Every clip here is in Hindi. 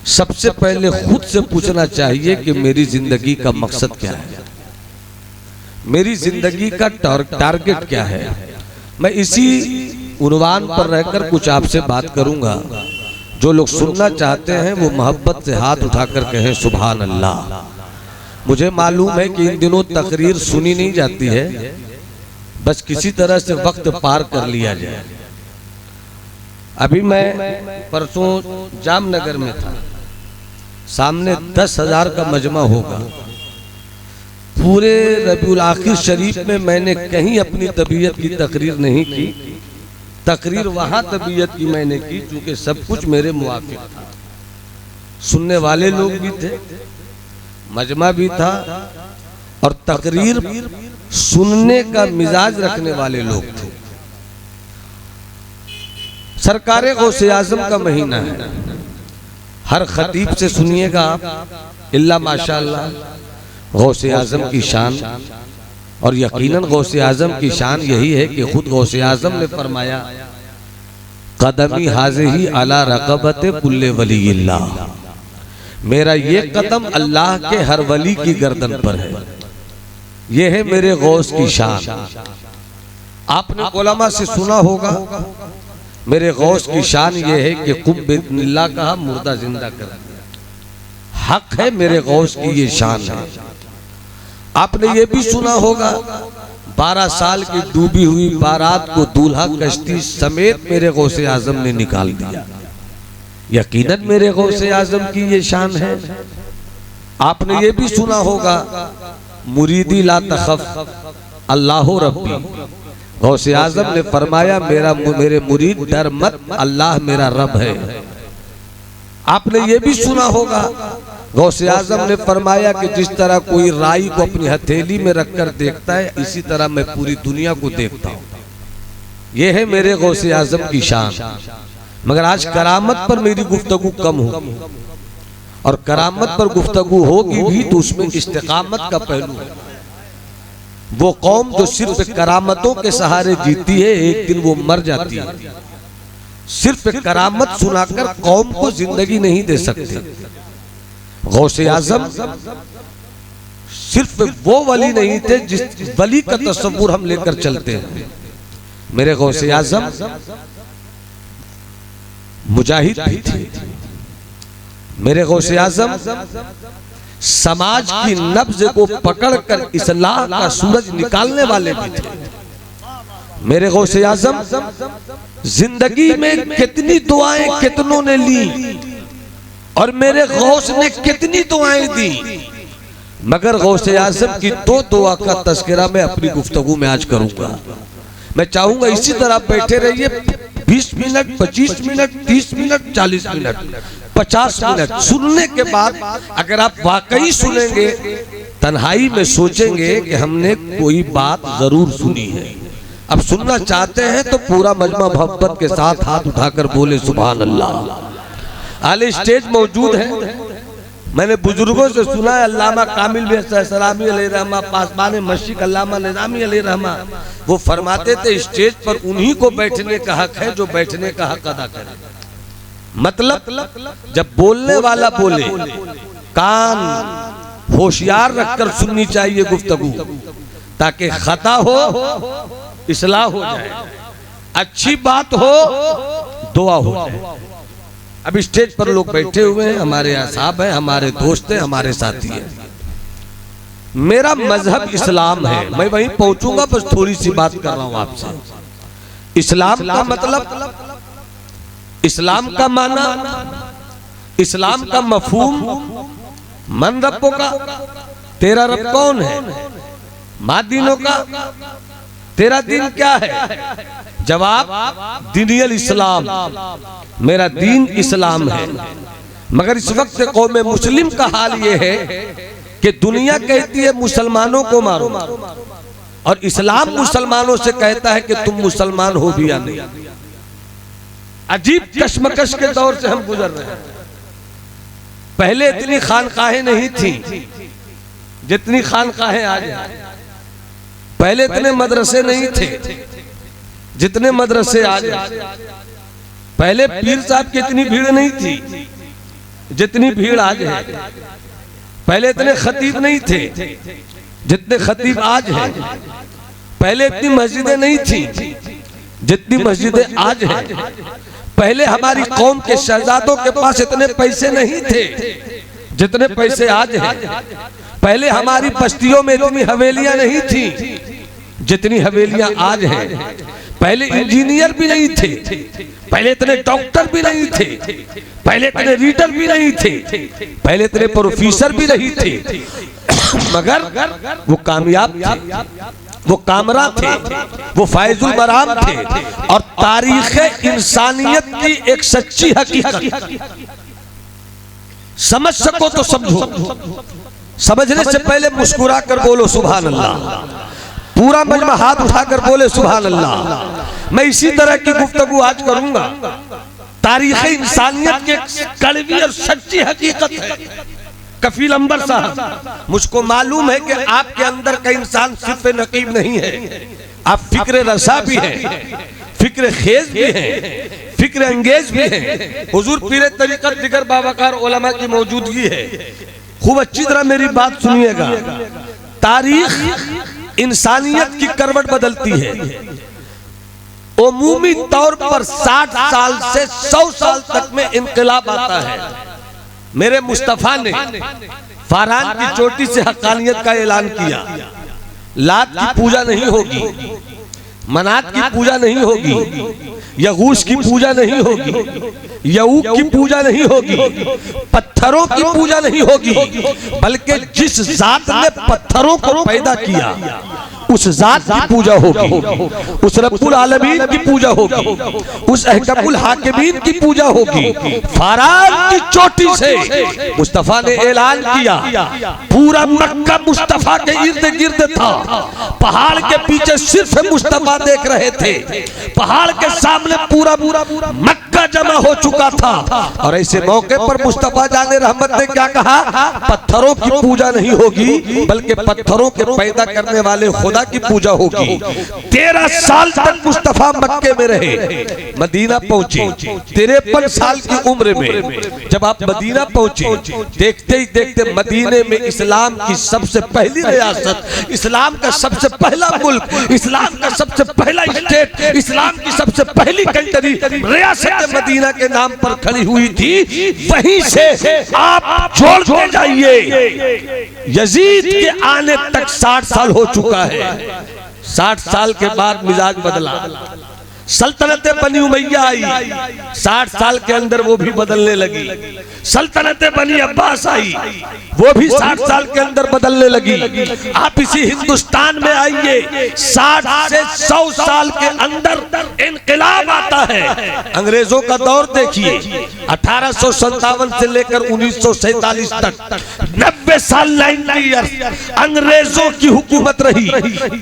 सबसे पहले खुद से पूछना चाहिए कि मेरी जिंदगी का मकसद क्या है, मेरी जिंदगी का टारगेट क्या है। मैं इसी उन्वान पर रहकर कुछ आपसे बात करूंगा। जो लोग सुनना चाहते हैं वो मोहब्बत से हाथ उठाकर कहें सुभान अल्लाह। मुझे मालूम है कि इन दिनों तकरीर सुनी नहीं जाती है, बस किसी तरह से वक्त पार कर लिया जाए। अभी मैं परसों जामनगर में था, सामने 10,000 का मजमा होगा। पूरे रबीउल आखिर शरीफ में मैंने कहीं अपनी तबीयत की तकरीर नहीं की। तकरीर वहां तबीयत की मैंने की क्योंकि सब कुछ मेरे मुआफिक था। सुनने वाले लोग भी थे, मजमा भी था और तकरीर सुनने का मिजाज रखने वाले लोग थे। सरकारे गौसे आजम का महीना है, हर खतीब से सुनिएगा आप इल्ला माशाअल्लाह गौसे आजम की शान। और यकीनन गौसे आजम की शान यही है कि खुद गौसे आजम ने फरमाया कदमी हाज़िही अला रक़बत कुल्ले वलीइल्लाह, मेरा ये कदम अल्लाह के हर वली की गर्दन पर है। ये है मेरे गौस की शान। आपने उलमा से सुना होगा मेरे गौस की शान ये है कि कुम बिस्मिल्लाह कहा मुर्दा जिंदा कर दिया। हक है मेरे गौस की ये शान है। आपने ये भी सुना होगा 12 साल की डूबी हुई बारात को दूल्हा कश्ती समेत मेरे गौसे आजम ने निकाल दिया। यकीनन मेरे गौसे आजम की ये शान है। आपने ये भी सुना होगा मुरीदी ला तखफ अल्लाह रब्बी, गौसे आजम ने फरमाया मेरे मुरीद डर मत, अल्लाह मेरा रब है। आपने ये भी सुना होगा गौसे आजम ने फरमाया कि जिस तरह कोई राई को अपनी हथेली में रखकर देखता है, इसी तरह मैं पूरी दुनिया को देखता हूँ। ये है मेरे गौसे आजम की शान। मगर आज करामत पर मेरी गुफ्तगू कम होगी, और करामत पर गुफ्तगू होगी भी तो उसमें इस्तिकामत का पहलू है। वो कौम जो सिर्फ करामतों के सहारे जीती है, एक दिन वो मर जाती है। सिर्फ करामत सुनाकर कौम को जिंदगी नहीं दे सकते। गौसे आजम सिर्फ वो वली नहीं थे जिस वली का तस्वुर हम लेकर चलते हैं। मेरे गौसे आजम मुजाहिद भी थे। मेरे गौसे आजम समाज की नब्ज को पकड़कर इस्लाह का सूरज निकालने वाले भी थे। मेरे गौसे आजम जिंदगी में कितनी दुआएं कितनों ने ली और मेरे गौस ने कितनी दुआएं दी, मगर गौसे आजम की 2 दुआ का तस्करा मैं अपनी गुफ्तगू में आज करूंगा। मैं चाहूंगा इसी तरह बैठे रहिए 20 minute, 25 minute, 30 minute, 40 minute, 50 minute. सुनने के बाद अगर आप वाकई सुनेंगे, तन्हाई में सोचेंगे कि हमने कोई बात जरूर सुनी है। अब सुनना चाहते हैं तो पूरा मजमा मोहब्बत के साथ हाथ उठाकर बोले सुभान अल्लाह। आले स्टेज मौजूद है। मैंने बुजुर्गों से सुना है, अल्लामा कामिल सलामी अलैहिर्रहमा, पासबान मस्जिद अल्लामा निज़ामी अलैहिर्रहमा, वो फरमाते थे स्टेज पर उन्हीं को बैठने का हक है जो बैठने का हक अदा करे। मतलब जब बोलने वाला बोले, कान होशियार रखकर सुननी चाहिए गुफ्तगू, ताकि खता हो इस्लाह हो जाए, अच्छी बात हो दुआ हो जाए। अब स्टेज पर लोग बैठे हुए हैं, हमारे असाब हैं, हमारे दोस्त हैं, हमारे साथी हैं। मेरा मजहब इस्लाम है। मैं वहीं पहुंचूंगा, बस थोड़ी सी बात कर रहा हूं आपसे। इस्लाम का मतलब, इस्लाम का माना, इस्लाम का मफहूम, मन रब्बों का, तेरा रब कौन है, माँ दीनों का, तेरा दीन क्या है? जवाब दीनियल इस्लाम, मेरा दीन इस्लाम है। मगर इस वक्त कौम मुस्लिम का हाल ये है कि दुनिया कहती है मुसलमानों को मारो, और इस्लाम मुसलमानों से कहता है कि तुम मुसलमान हो भी या नहीं। अजीब कश्मकश के दौर से हम गुजर रहे हैं। पहले इतनी खानकाहें नहीं थी जितनी खानकाहें आज हैं। पहले इतने मदरसे नहीं थे जितने मदरसे आज हैं। पहले पीर साहब की इतनी भीड़ नहीं थी। जितनी भीड़ आज है, पहले इतने खतीब नहीं थे जितने खतीब आज हैं। पहले इतनी मस्जिदें नहीं थी जितनी मस्जिदें आज हैं। पहले हमारी कौम के शहजादों के पास इतने पैसे नहीं थे जितने पैसे आज हैं। पहले हमारी बस्तियों में इतनी हवेलियां नहीं थी जितनी हवेलियां आज हैं। पहले इंजीनियर भी नहीं थे, पहले इतने डॉक्टर भी नहीं थे, पहले इतने रीडर भी नहीं थे, पहले इतने प्रोफेसर भी नहीं थे, मगर वो कामयाब थे, वो कामरा थे, वो फायजुल मराम थे। और तारीख इंसानियत की एक सच्ची हकीकत समझ सको तो समझो, समझने से पहले मुस्कुरा कर बोलो सुभान अल्लाह। पूरा मजमा हाथ उठाकर बोले सुभान अल्लाह। मैं इसी तरह की गुफ्तगू आज करूंगा। तारीख इंसानियत की कड़वी और सच्ची हकीकत है। कफील अंबर साहब, मुझको मालूम है कि आपके अंदर का इंसान सिर्फ नकीब नहीं है, आप फिक्र रसा भी हैं, फिक्र खेज भी हैं, फिक्र अंगेज भी हैं। हुजूर पीर तरीकत दिगर बावकार उलमा की मौजूदगी है। खूब अच्छी तरह मेरी बात सुनिएगा। तारीख इंसानियत की करवट बदलती है। उमूमी तौर पर 60 साल से 100 साल तक में इनकलाब आता है। मेरे मुस्तफा ने फारान की चोटी से हक्कानियत का ऐलान किया। लात की पूजा नहीं होगी, मनात की पूजा नहीं होगी, यगूस की पूजा नहीं होगी, यऊक की पूजा नहीं होगी, पत्थरों की पूजा नहीं होगी, बल्कि जिस जात ने पत्थरों को पैदा किया उस जात की पूजा होगी, उस रब्बुल आलमीन की पूजा होगी, उस अहकमुल हाकिमीन की पूजा होगी। फारान की चोटी से मुस्तफा ने ऐलान किया। पूरा मक्का मुस्तफा के इर्द गिर्द था। पहाड़ के पीछे सिर्फ मुस्तफा देख रहे थे। पहाड़ के सामने पूरा मक्का जमा हो चुका था। और ऐसे मौके पर मुस्तफा जाने रहमत ने क्या कहा? पत्थरों की पूजा नहीं होगी, बल्कि पत्थरों के पैदा करने वाले खुदा की पूजा होगी। 13 साल तक मुस्तफा मक्के में रहे। मदीना पहुंचे 53 साल की उम्र में। जब आप मदीना पहुंचे, देखते ही देखते मदीने में इस्लाम की सबसे पहली रियासत, इस्लाम का सबसे पहला मुल्क, इस्लाम का सबसे पहला स्टेट, इस्लाम की सबसे पहली कंट्री रियासत मदीना के नाम पर खड़ी हुई थी। वहीं से आप जोड़ते जाइए। यजीद के आने तक 60 साल हो चुका है। 60 साल के बाद मिजाज बदला। सल्तनत बनी उमैया आई, 60 साल के अंदर वो भी बदलने लगी। सल्तनत बनी अब्बास आई, वो भी 60 साल के अंदर बदलने लगी। आप इसी हिंदुस्तान में आइए, 60 से 100 साल के अंदर इनकलाब आता है। अंग्रेजों का दौर देखिए, 1857 से लेकर 1947 तक 90 साल 90 ईयर्स अंग्रेजों की हुकूमत रही।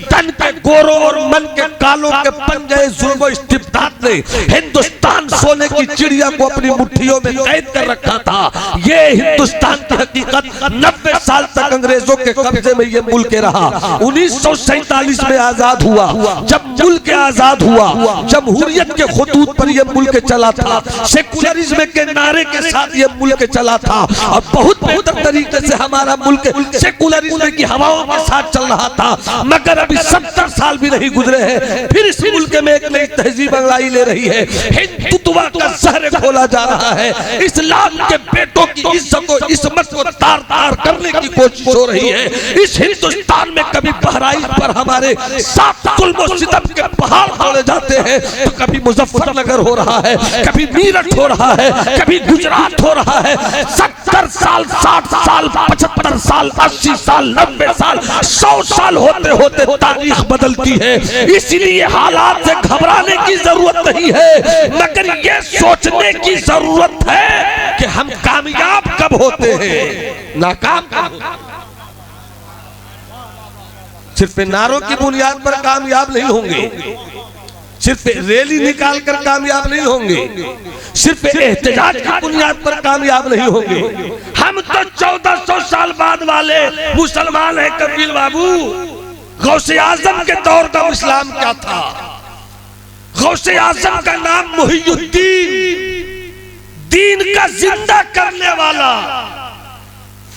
तन के गोरों और मन के कालों के पंजे जुल्म इस्तिब्दाद ने हिंदुस्तान सोने की चिड़िया को अपनी मुट्ठियों में कैद कर रखा था। ये हिंदुस्तान की हकीकत। 90 साल तक अंग्रेजों के कब्जे में ये मुल्क रहा। 1947 में आजाद हुआ। जब मुल्क आजाद हुआ, जमहूरियत के खतूत पर यह मुल्क चला था, सेकुलरिज्म के नारे के साथ यह मुल्क चला था। और बहुत बेहतर तरीके से हमारा मुल्क सेकुलरिज्म की हवाओं के साथ चल रहा था। मगर अभी 70 साल भी नहीं गुजरे हैं, फिर इस मुल्क में एक नई तहजीब अंगड़ाई ले रही है। हिंदुत्व का जहर खोला जा रहा है। इस्लाम के बेटों की इज्जत को, इस्मत को तार तार करने की कोशिश हो रही है। इस हिंदुस्तान में कभी बहराइच पर हमारे 7 जुल्म और सितम के पहाड़ तोड़े जाते हैं, तो कभी मुजफ्फरनगर हो रहा है, कभी मीरठ हो रहा है, कभी गुजरात हो रहा है। 70 साल, 60 साल, 75 साल, 80 साल, 90 साल, 100 साल होते होते तारीख बदलती है। इसलिए हालात से घबराने की जरूरत नहीं है, मगर ये सोचने की जरूरत है कि हम कामयाब कब होते हैं, नाकाम कब होते हैं। सिर्फ नारों की बुनियाद पर कामयाब नहीं होंगे, सिर्फ रैली निकाल कर कामयाब नहीं होंगे, सिर्फ एहतजाज की बुनियाद पर कामयाब नहीं होंगे। हम तो 1400 साल बाद वाले मुसलमान हैं कबीर बाबू। गौसे आजम के दौर का इस्लाम क्या था? गौसे आजम का नाम मुहियुद्दीन दीन का जिंदा करने वाला।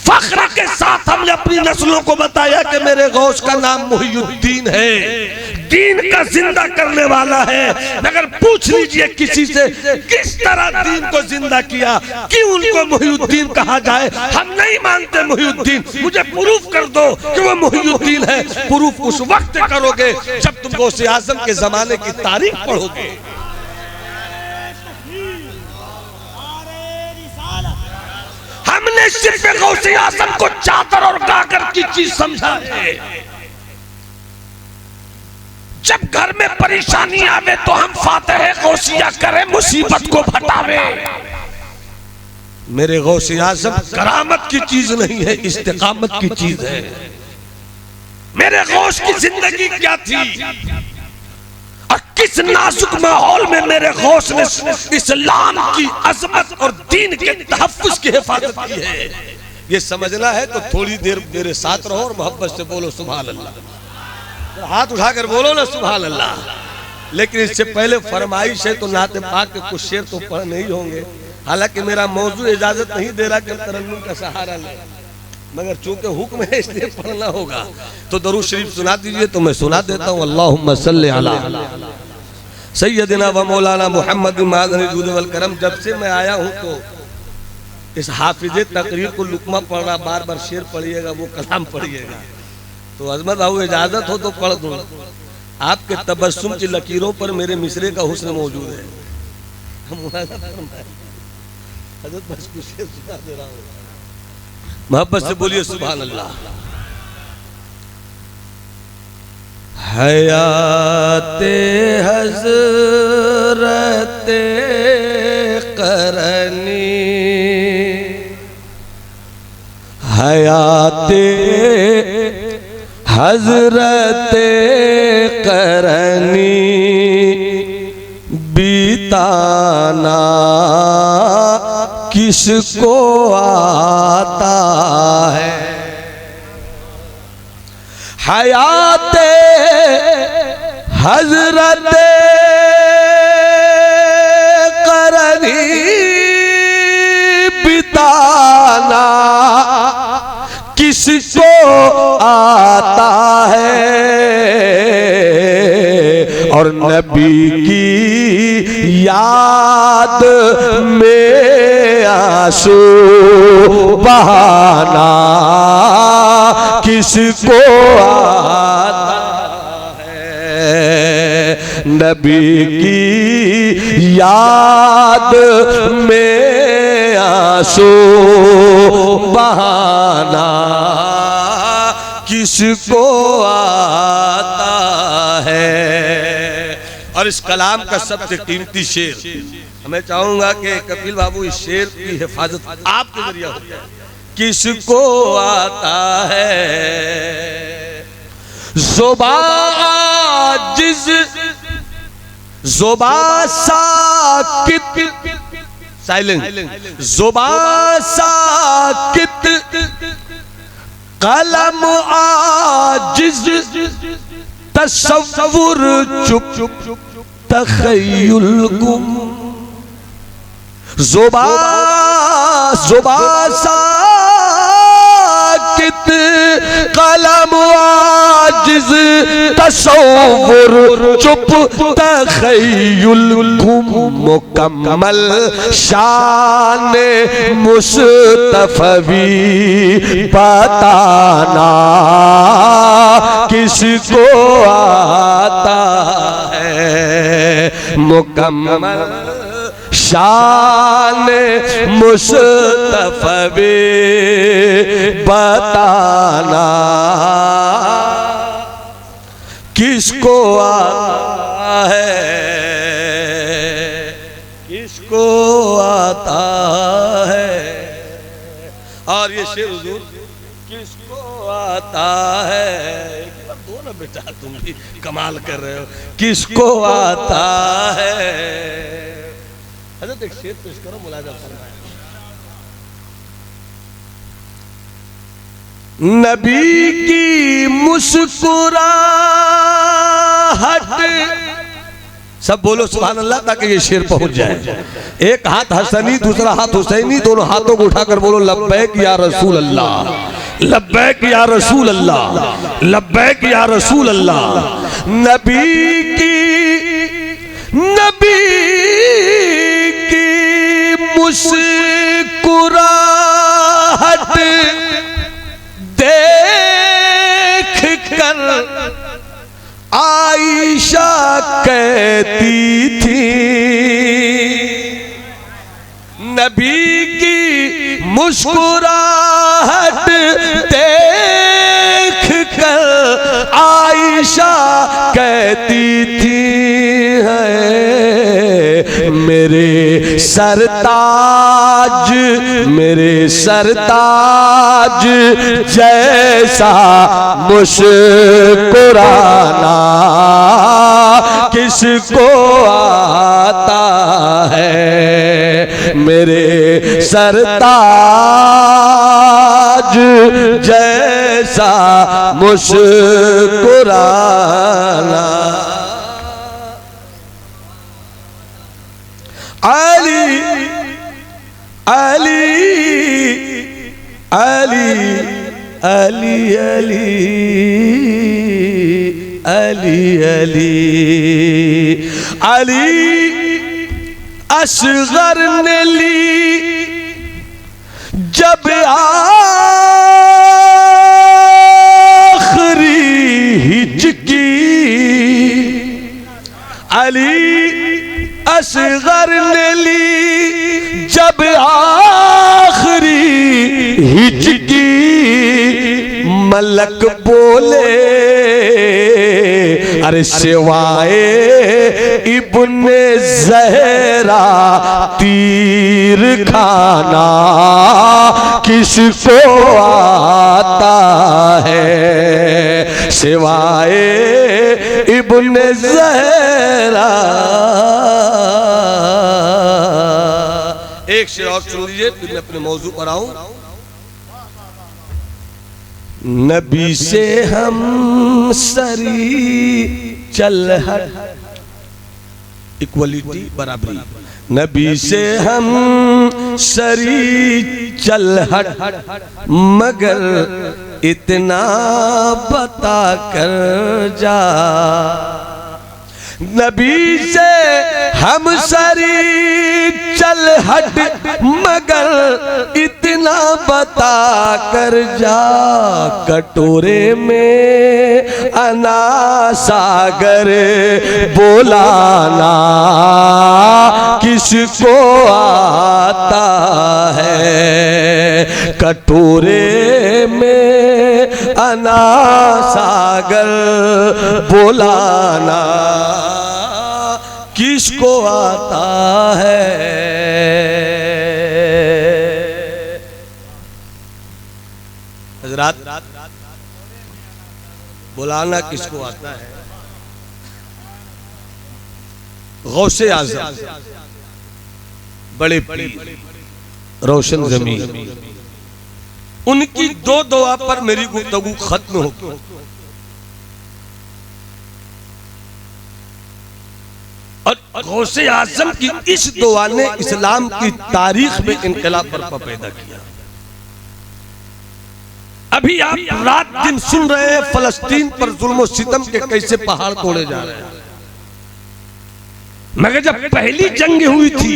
फख्र के साथ हमने अपनी नस्लों को बताया कि मेरे गौस का नाम मुहियुद्दीन है, दीन का जिंदा करने वाला है। मगर पूछ लीजिए किसी से किस तरह दीन को जिंदा किया, क्यों उनको मुहियुद्दीन कहा जाए? हम नहीं मानते मुहियुद्दीन, मुझे प्रूफ कर दो कि वो मुहियुद्दीन है। प्रूफ उस वक्त करोगे जब तुम गौसे आजम के जमाने की तारीख पढ़ोगे। हमने सिर्फ गौसे आजम को चादर और गागर की चीज समझा है। जब घर में परेशानी आवे तो हम फातिह गौसिया करें, मुसीबत को हटावे। मेरे गौसे आजम करामत की चीज नहीं है, इस्तिकामत की चीज है। मेरे गौस की जिंदगी क्या थी और किस नाजुक माहौल में मेरे गौस ने इस्लाम की अजमत और दीन के तहफ्फुज की हिफाजत की है, ये समझना है तो थोड़ी देर मेरे साथ रहो और मोहब्बत से बोलो सुभान अल्लाह। हाथ उठाकर बोलो ना सुभान अल्लाह। लेकिन इससे पहले फरमाइश है तो नाते पाक के कुछ शेर तो पढ़ नहीं होंगे। हालांकि मेरा मौजू इजाजत नहीं दे रहा कि तरन्नुम का सहारा ले, मगर चूंकि हुक्म है इसलिए पढ़ना होगा। तो दरूद शरीफ सुना दीजिए तो मैं सुना देता हूँ। अल्लाहुम्मा सल्ली अला सय्यदिना व मौलाना मुहम्मद मादनी जूद वल करम। जब से मैं आया हूँ तो इस हाफिज़े तकरीर को लुकमा पढ़ रहा, बार बार शेर पढ़िएगा, वो कलाम पढ़िएगा। तो अजमत बाबू इजाजत हो तो पढ़ दूँ। आपके तबस्सुम की लकीरों पर मेरे मिसरे का हुस्न मौजूद है। हज़रत बस कुछ शेर सुना दे रहा हूँ, मोहब्बत से बोलिए सुभान अल्लाह। हयाते हज़रते करनी, हयाते हज़रते करनी, बीताना किसको आता है। हयाते हज़रते करनी, बिताना किसको आता है। और नबी की याद में आंसू बहाना किसको आता है। नबी की याद में आंसू बहाना किसको आता है। और इस कलाम का सबसे कीमती शेर मैं चाहूंगा कि कपिल बाबू इस शेर की हिफाजत आपके जरिए हो जाए। किसको आता है ज़ुबा आजिज़ ज़ुबा साकित, साइलेंट, ज़ुबा साकित कलम आजिज़, तसव्वुर चुप तख़य्युल गुम। ज़ुबा साकित कलम आजिज़, तसव्वुर चुप तख़य्युल गुम। मुकम्मल शान मुस्तफ़वी बताना किसको आता है। मुकम्मल शान मुस्तफ़वी बताना किसको आता है, किसको आता है। और ये शेर हुजूर किसको आता है। दो ना बेटा, तुम भी कमाल कर रहे हो। किसको आता है। हज़रत एक शेर पेश करो, मुलाजा फरमाए। नबी की मुस्कुराहट सब बोलो सुभान अल्लाह ताकि ये शेर पहुंच जाए। एक हाथ हसनी दूसरा हाथ हुसैनी, दोनों हाथों को उठाकर बोलो लब्बैक या रसूल अल्लाह, लब्बैक या रसूल अल्लाह, लब्बैक या रसूल अल्लाह। नबी की मुस्कुराहट देख कर आयशा कहती थी, नबी की मुस्कुराहट देख कर आयशा कहती थी है मेरे सरताज, मेरे सरताज जैसा मुस्कुराना किसको आता है, मेरे सरताज जैसा मुस्कुराना। अली अली अली अली अली अली अली असगर ने ली जब आखिरी हिचकी, अली असगर ने ली जब आखिरी हिचकी, मलक बोले अरे सिवाए इब्ने ज़हरा तीर खाना किसको आता है, सिवाए इब्ने ज़हरा। एक शेर और सुन लीजिए फिर मैं अपने मौजू पर आऊं। नबी से हम सरी चलहट, इक्वलिटी बराबरी, नबी से हम सरी चलहट मगर इतना बता कर जा, नबी से हम सरी चल हट मगर इतना बता कर जा, कटोरे में अना सागर बोलाना किसको आता है, कटोरे में अना सागर बोलाना किसको आता है। हजरात बुलाना किसको आता है। गौसे आज़म बड़े पीर रोशन ज़मीन, उनकी दो दुआ पर मेरी गुफ्तगू खत्म होगी। और गौसे आज़म की इस दुआ ने इस्लाम की तारीख में इनकलाब बर्पा पैदा किया। अभी आप रात दिन सुन रहे हैं फलस्तीन पर जुल्म सितम के कैसे पहाड़ तोड़े जा रहे हैं, मगर जब पहली जंग हुई थी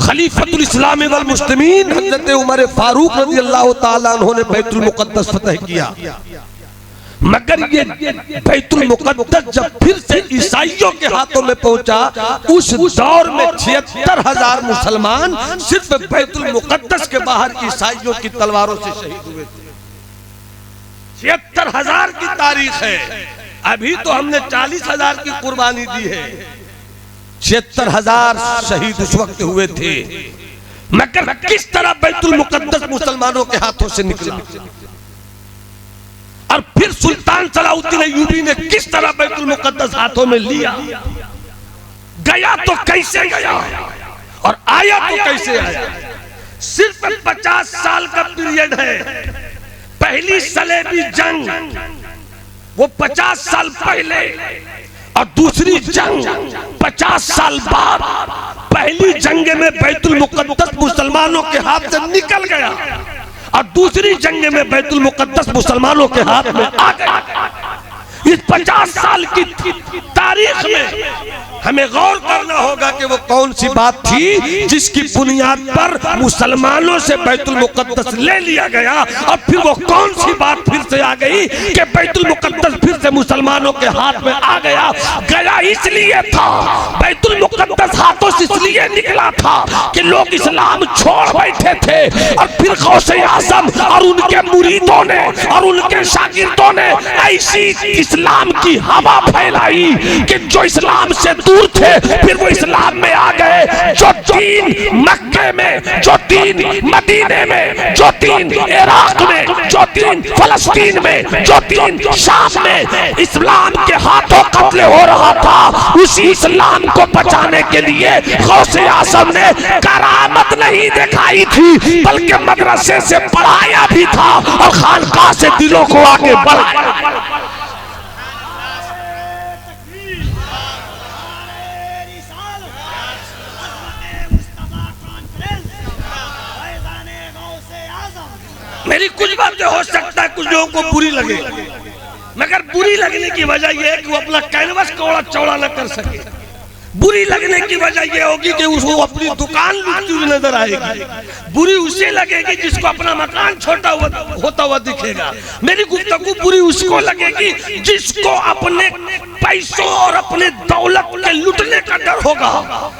खलीफतुल इस्लाम वल मुस्लिमीन हज़रत उमर फारूक रज़ी अल्लाह ताला अन्हु ने बैतुल मुक़द्दस फतह किया, मगर ये बैतुल मुक़द्दस जब फिर से ईसाइयों के हाथों में पहुंचा, उस दौर में 76,000 मुसलमान सिर्फ बैतुल मुक़द्दस के बाहर ईसाइयों की तलवारों से शहीद हुए थे। 76,000 की तारीख है, अभी तो हमने 40,000 की कुर्बानी दी है, 76,000 शहीद उस वक्त हुए थे। मगर किस तरह बैतुल मुक़द्दस मुसलमानों के हाथों से निकला, और फिर सुल्तान सलाउद्दीन अय्यूबी ने किस तरह बैतुल मुक़द्दस हाथों में लिया, गया तो कैसे गया और आया तो कैसे आया। सिर्फ 50 साल का पीरियड है, पहली सलेबी जंग वो 50 साल पहले और दूसरी जंग 50 साल बाद। पहली जंग में बैतुल मुकद्दस मुसलमानों के हाथ से निकल गया और दूसरी जंग में बैतुल मुकद्दस मुसलमानों के हाथ में आ गया। इस 50 साल की तारीख में हमें गौर करना होगा कि वो कौन सी बात थी जिसकी बुनियाद पर मुसलमानों से बैतुल मुकद्दस ले लिया गया, और फिर वो कौन सी बात फिर से आ गई कि बैतुल मुकद्दस फिर से मुसलमानों के हाथ में आ गया। गया इसलिए था, बैतुल मुकद्दस हाथों से इसलिए निकला था कि लोग इस्लाम छोड़ बैठे थे, और फिर गौसे आज़म और उनके मुरीदों ने और उनके शागिर्दों ने ऐसी इस्लाम की हवा फैलाई कि जो इस्लाम से दूर थे फिर वो इस्लाम में आ गए। जो दीन मक्के में, जो दीन मदीने में, जो दीन इराक में, जो दीन फलस्तीन में, जो दीन शाम में इस्लाम के हाथों कत्ल हो रहा था, उसी इस्लाम को बचाने के लिए गौसे आज़म ने करामत नहीं दिखाई थी बल्कि मदरसे से पढ़ाया भी था और खानकाह से दिलों को आगे बढ़ाया। मेरी कुछ बातें हो सकता है कुछ लोगों को बुरी लगे, मगर बुरी लगने की वजह यह है कि वो अपना कैनवस कौड़ा चौड़ा न कर सके। बुरी लगने की वजह यह होगी कि उसको अपनी दुकान लूटती हुई नजर आएगी। बुरी उसे लगेगी जिसको अपना मकान छोटा होता हुआ दिखेगा। मेरी गुफ्तगू बुरी उसको लगेगी जिसको अपने पैसों और अपने दौलत के लुटने का डर होगा।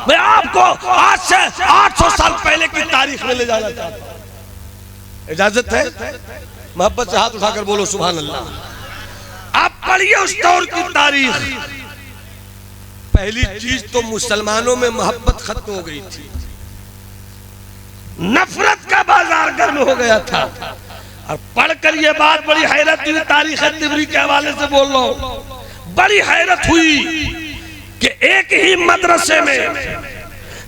मैं आपको आज से 800 साल पहले की तारीख में ले जाना चाहता हूँ। इजाजत है? मोहब्बत से हाथ उठाकर बोलो सुभान अल्लाह। आप पढ़िए उस दौर की तारीख। पहली चीज तो मुसलमानों में मोहब्बत खत्म हो गई थी, नफरत का बाजार गर्म हो गया था। और पढ़कर ये बात बड़ी हैरत हुई, तारीख तिबरी के हवाले से बोल रहा हूं, बड़ी हैरत हुई कि एक ही मदरसे में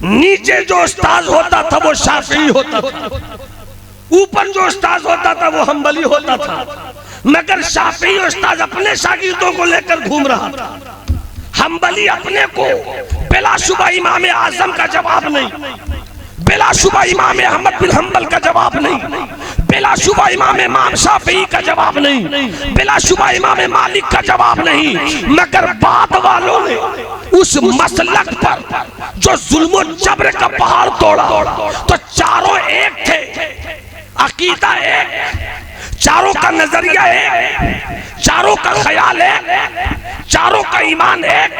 नीचे जो उस्ताद होता था वो शाफी होता था, ऊपर जो उस्ताद होता था वो हम्बली होता था, मगर शाफी उस्ताद अपने शागिर्दों को लेकर घूम रहा था, हम्बली अपने को। बिलाशुबा इमाम आजम का जवाब नहीं, बिलाशुबा इमाम अहमद बिन हम्बल का जवाब नहीं, बिलाशुबा इमाम शाफी का जवाब नहीं, बिलाशुबा इमाम मालिक का जवाब नहीं, मगर बाद वालों ने उस मसलक पर जो जुल्म और जबर का पहाड़ तोड़ा तो चारों एक थे, अकीदा एक, चारों का नजरिया एक, चारों का ख्याल एक, चारों का ईमान एक,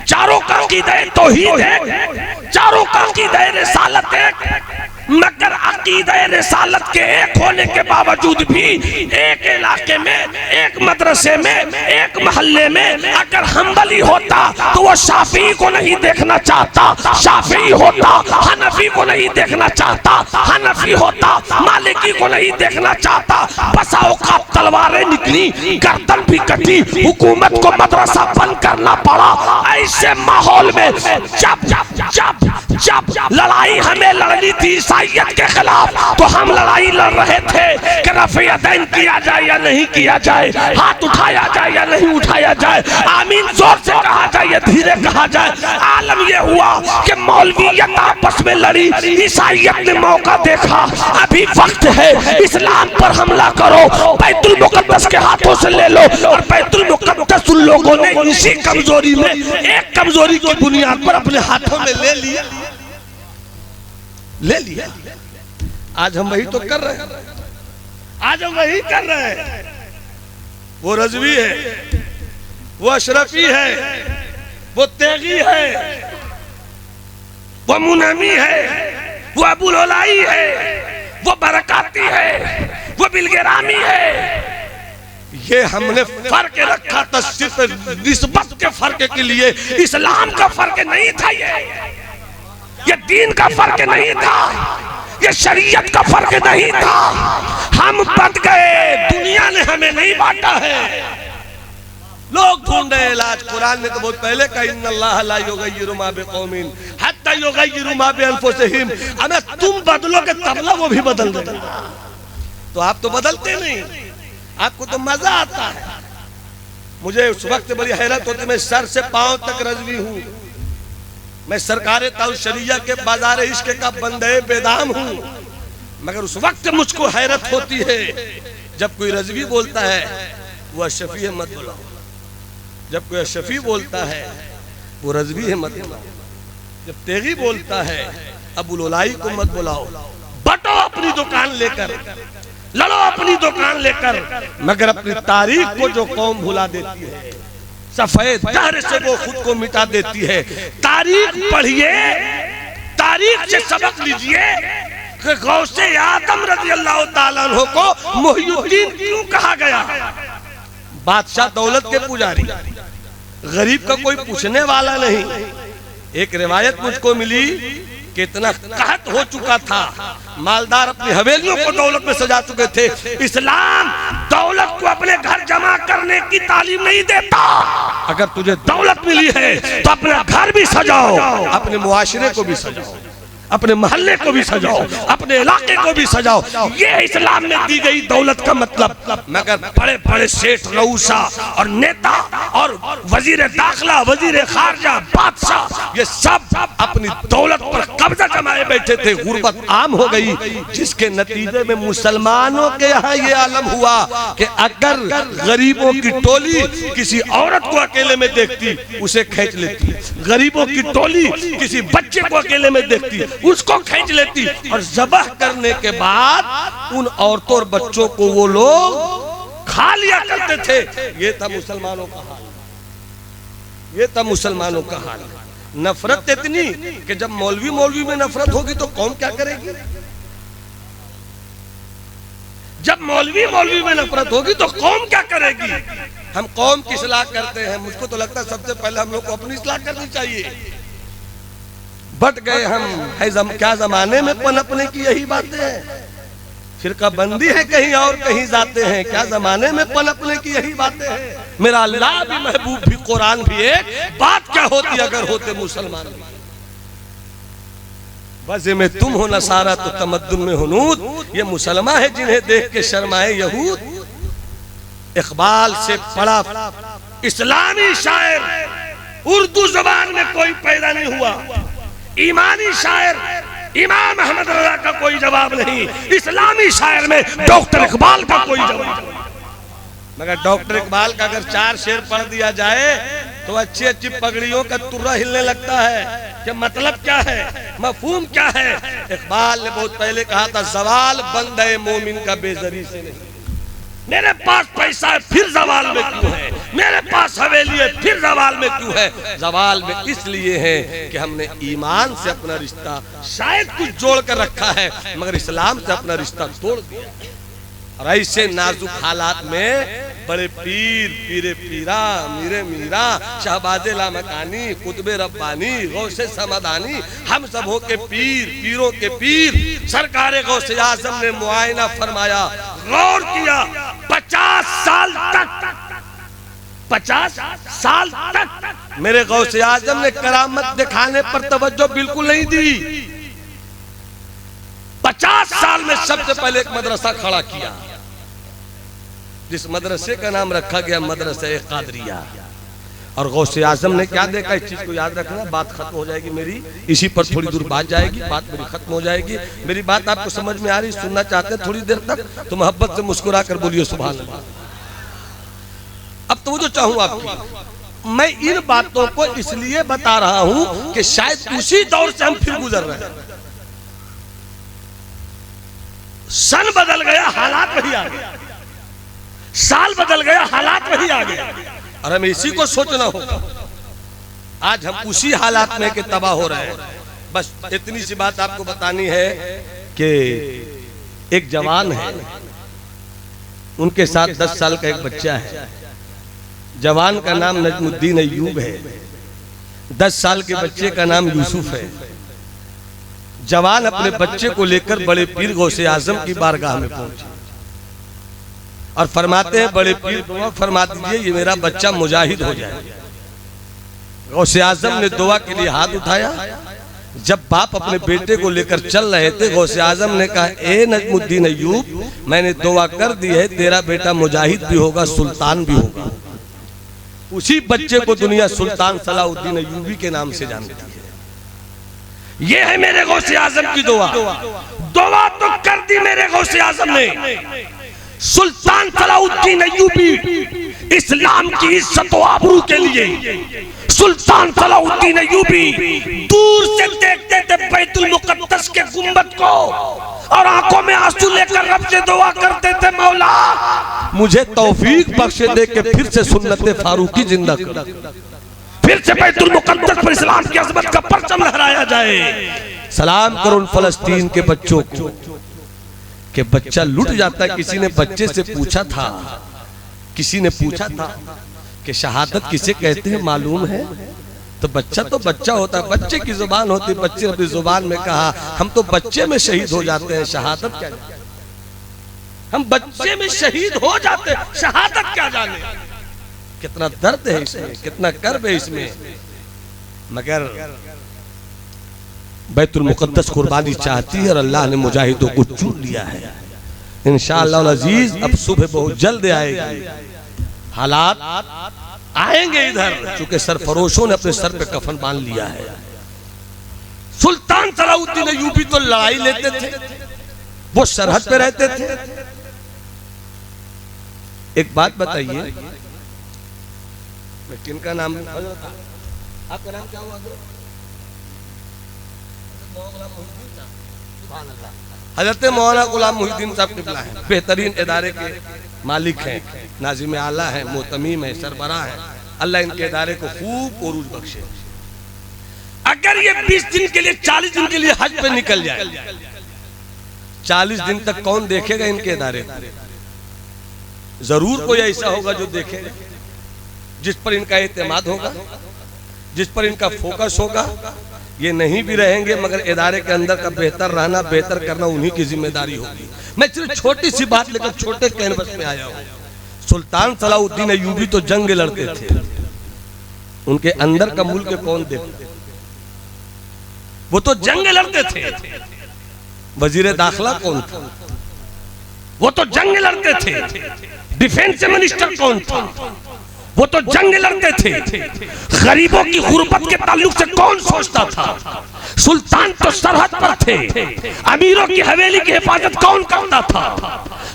चारों का अकीदा तौहीद एक, चारों का अकीदा रिसालत एक। मगर अकीदा रिसालत के एक होने के बावजूद भी एक इलाके में, एक मदरसे में, एक मोहल्ले में अगर हम्बली होता तो वो शाफी को नहीं देखना चाहता, शाफी होता हनफी को नहीं देखना चाहता, हनफी होता मालिकी को नहीं देखना चाहता। बसाओं का तलवारें निकली, गर्दन भी कटी, हुकूमत को मदरसा बंद करना पड़ा। ऐसे माहौल में जब जब जब लड़ाई हमें लड़नी थी ईसाईयत के खिलाफ, तो हम लड़ाई लड़ रहे थे कि रफ़ीयदैन किया जाए या नहीं किया जाए, हाथ उठाया जाए या नहीं उठाया जाए, आमीन जोर से कहा जाए या धीरे कहा जाए। आलम यह हुआ कि मौलवियत आपस में लड़ी, ईसाईयत ने मौका देखा अभी वक्त है, इस्लाम पर हमला करो, बैतुल मुकद्दस के हाथों से ले लो। और बैतुल मुकद्दस उन लोगों ने इसी कमजोरी में, एक कमजोरी की बुनियाद पर अपने हाथों में ले लिया। आज हम वही तो कर रहे हैं, आज हम वही कर रहे हैं। वो रज़वी है, वो अशरफी है, वो तेगी है, वो मुनमी है, वो अबुलौलाई है, वो बरकाती है, वो बिलगरामी है। ये हमने फर्क रखा था सिर्फ निस्बत के फर्क के लिए, इस्लाम का फर्क नहीं था, ये दीन का फर्क नहीं था, ये शरीयत का फर्क नहीं था। हम बच गए, दुनिया ने हमें नहीं बांटा है। लोग ढूंढ रहे इलाज, कुरान ने तो बहुत पहले कहा इन्नल्लाह ला युगय्यिरु मा बिकौमिन हत्ता युगय्यिरु मा बिअनफुसिहिम। अगर तुम बदलोगे तब ना वो भी बदल देगा। तो आप तो बदलते नहीं, आपको तो मजा आता है। मुझे उस वक्त बड़ी हैरत होती, मैं सर से पांव तक रजवी हूँ, मैं सरकार तौशरिया के बाजार इश्क का बंदे बेदाम हूँ, मगर उस वक्त मुझको हैरत होती है जब कोई रजवी बोलता है वो अशफी है मत बुलाओ, जब कोई अशफी बोलता है वो रजवी है मत बुलाओ, जब तेगी बोलता है अबुल उलाई को मत बुलाओ। बटो अपनी दुकान लेकर, लड़ो अपनी दुकान लेकर, मगर अपनी तारीख को जो कौम भुला देती है, सफेद दहर से वो खुद को मिटा देती है। तारीख पढ़िए, तारीख से सबक लीजिए कि गौसे आदम रज़ी अल्लाह ताला अन्हु को मुहियुद्दीन क्यों कहा गया। बादशाह दौलत के पुजारी, गरीब का कोई पूछने वाला नहीं। एक रिवायत मुझको मिली कि इतना कहत हो चुका था, मालदार अपनी हवेलियों को दौलत में सजा चुके थे। इस्लाम दौलत को अपने घर जमा करने की तालीम नहीं देता। अगर तुझे दौलत मिली है तो अपना घर भी सजाओ, अपने मुआशरे को भी सजाओ, अपने मोहल्ले को भी सजाओ, अपने इलाके को भी सजाओ। ये इस्लाम में दी गई दौलत का मतलब। मगर बड़े बड़े सेठ, रऊसा और नेता और वजीर दाखिला, वजीर खारजा, बादशाह, ये सब अपनी दौलत पर कब्जा जमाए बैठे थे। गुर्बत आम हो गई, जिसके नतीजे में मुसलमानों के यहाँ ये आलम हुआ कि अगर गरीबों की टोली किसी औरत को अकेले में देखती उसे खींच लेती, गरीबों की टोली किसी बच्चे को अकेले में देखती उसको खींच लेती, और ज़बह करने के बाद उन औरतों और बच्चों को वो लोग खा लिया करते थे। ये था मुसलमानों का हाल, ये था मुसलमानों का हाल। नफरत इतनी कि जब मौलवी में नफरत होगी तो कौम क्या करेगी। जब मौलवी में नफरत होगी तो कौम क्या करेगी। हम कौम की इस्लाह करते हैं, मुझको तो लगता है सबसे पहले हम लोग को अपनी इस्लाह करनी चाहिए। बट गए हम है क्या जमाने में पनपने की यही बातें हैं। फिरका बंदी है कहीं और कहीं जाते हैं, क्या जमाने में पनपने की यही बातें हैं। मेरा अल्लाह भी, महबूब भी, कुरान भी एक बात क्या होती अगर होते मुसलमान भी। वज़े में तुम हो नसारा तो तमद्दुन में हुनूद, ये मुसलमान है जिन्हें देख के शर्माए यहूद। इकबाल से पढ़ा इस्लामी शायर उर्दू जबान में कोई पैदा नहीं हुआ। ईमानी शायर इमाम अहमद रज़ा का कोई जवाब नहीं, इस्लामी शायर में डॉक्टर इकबाल का कोई जवाब नहीं। मगर डॉक्टर इकबाल का अगर 4 शेर पढ़ दिया जाए तो अच्छी अच्छी पगड़ियों का तुर्रा हिलने लगता है कि मतलब क्या है, मफहूम क्या है। इकबाल ने बहुत पहले कहा था, सवाल बंदे मोमिन का बेजरी से नहीं। मेरे पास पैसा है फिर जवाल में क्यों है, मेरे पास हवेली है फिर जवाल में क्यों है। जवाल में इसलिए है कि हमने ईमान से अपना रिश्ता शायद कुछ जोड़ कर रखा है, मगर इस्लाम से अपना रिश्ता तोड़ दिया। और ऐसे नाजुक हालात में बड़े पीर, पीरे पीरा, मीरे मीरा, शहबाजे लामकानी, कुतबे रब्बानी, गौसे समदानी, हम सब हो के पीर, पीरों के पीर सरकारे गौसे आज़म ने मुआयना फरमाया, गौर किया। 50 साल तक मेरे गौसे आज़म ने करामत दिखाने पर तवज्जो बिल्कुल नहीं दी। 50 साल में सबसे पहले एक मदरसा खड़ा किया, जिस मदरसे का नाम रखा गया मदरसा कादरिया। और गौसे आज़म ने क्या देखा, इस चीज को याद रखना, बात खत्म हो जाएगी मेरी, इसी पर थोड़ी दूर बात जाएगी, बात मेरी खत्म हो जाएगी। मेरी बात आपको समझ में आ रही, सुनना चाहते हैं थोड़ी देर तक तो मोहब्बत से मुस्कुरा कर बोलिए सुभान अल्लाह। अब तो वो जो चाहूँ आपकी, मैं इन बातों को इसलिए बता रहा हूं कि शायद उसी दौर से हम फिर गुजर रहे हैं। सन बदल गया, हालात वही आ गए, साल बदल गया, हालात वही आ गए, और हमें इसी को सोचना होगा। आज हम उसी हालात में के तबाह हो रहे हैं। बस इतनी सी बात आपको बतानी है कि एक जवान है, उनके साथ 10 साल का एक बच्चा है। जवान का नाम नजमुद्दीन अय्यूब है, 10 साल के बच्चे का नाम यूसुफ है। जवान अपने बच्चे को लेकर बड़े पीर गौसे आज़म की बारगाह में पहुंचे और फरमाते हैं, बड़े पीर दुआ फरमा दीजिए ये मेरा बच्चा मुजाहिद हो जाए। गौसे आज़म ने दुआ के लिए हाथ उठाया। जब बाप अपने बेटे को लेकर चल रहे थे, गौसे आज़म ने कहा, ए नजमुद्दीन अय्यूब, मैंने दुआ कर दी है, तेरा बेटा मुजाहिद भी होगा, सुल्तान भी होगा। उसी बच्चे को दुनिया सुल्तान सलाउद्दीन अय्यूबी के नाम से जानती है। ये है मेरे गौसे आजम की दुआ। दुआ तो कर दी मेरे गौसे आजम ने। सुल्तान सलाउद्दीन अय्यूबी इस्लाम की इज्जत और आबरू के लिए सुल्तान सलाउद्दीन अय्यूबी दूर से देखते थे बैतुल मुकद्दस के गुंबद को और आंखों में आंसू लेकर रब से दुआ करते थे, मौला मुझे तौफीक बख्शे दे के फिर से सुन्नत फारूकी जिंदा कर, फिर से बैतुल मुकद्दस पर इस्लाम की अज़मत का परचम लहराया जाए। सलाम करो उन फलस्तीन के बच्चों को कि बच्चा लुट जाता है। किसी ने बच्चे से पूछा था, किसी ने पूछा था कि शहादत किसे कहते हैं मालूम है? तो बच्चा तो बच्चा होता है, बच्चे की जुबान होती है। बच्चे अपनी जुबान में कहा हम तो बच्चे में शहीद हो जाते हैं, शहादत क्या जाने? हम बच्चे में शहीद हो जाते हैं, शहादत क्या जाने? कितना दर्द है इसमें, कितना कर्ब है इसमें। मगर बैतुल मुकद्दस कुर्बानी चाहती है और अल्लाह ने मुजाहिदों को चुन लिया है। इंशाअल्लाह अजीज अब सुबह बहुत जल्द आएगी, हालात आएंगे इधर, चूंकि सरफरोशों ने अपने सर पे कफन बांध लिया है। सुल्तान सलाउद्दीन अय्यूबी तो लड़ाई लेते थे, वो सरहद पे रहते थे। एक बात बताइए, किनका नाम, आपका नाम क्या हुआ? हजरत मौलाना गुलाम मुहिद्दीन साहब किबला है, बेहतरीन इदारे के मालिक हैं, नाज़िम आला है, मोहतमीम है, सरबराह है। अल्लाह इनके इदारे को खूब उरूज बख्शे। अगर ये 20 दिन के लिए 40 दिन के लिए हज पे निकल जाए, 40 दिन तक कौन देखेगा इनके इदारे? जरूर कोई ऐसा होगा जो देखेगा, जिस पर इनका एतमाद होगा, जिस पर इनका फोकस होगा। ये नहीं भी रहेंगे मगर इदारे के अंदर का बेहतर रहना, बेहतर करना उन्हीं की जिम्मेदारी होगी। मैं सिर्फ छोटी सी बात लेकर छोटे कैनवस में आया हूँ। सुल्तान सलाउद्दीन अय्यूबी तो जंग लड़ते थे, उनके अंदर का मुल्क कौन देखता? वो तो जंग लड़ते थे। वजीर दाखिला कौन था? वो तो जंग लड़ते थे। डिफेंस मिनिस्टर कौन था? वो तो जंग लड़ते थे। गरीबों की गुर्बत के ताल्लुक से कौन सोचता था? सुल्तान तो सरहद पर थे। अमीरों की हवेली की हिफाजत कौन करता था?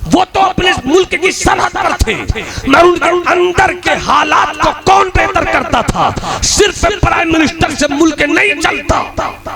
वो तो अपने मुल्क की सरहद पर थे। मगर उनके अंदर के हालात को कौन बेहतर करता था? सिर्फ प्राइम मिनिस्टर से मुल्क नहीं चलता,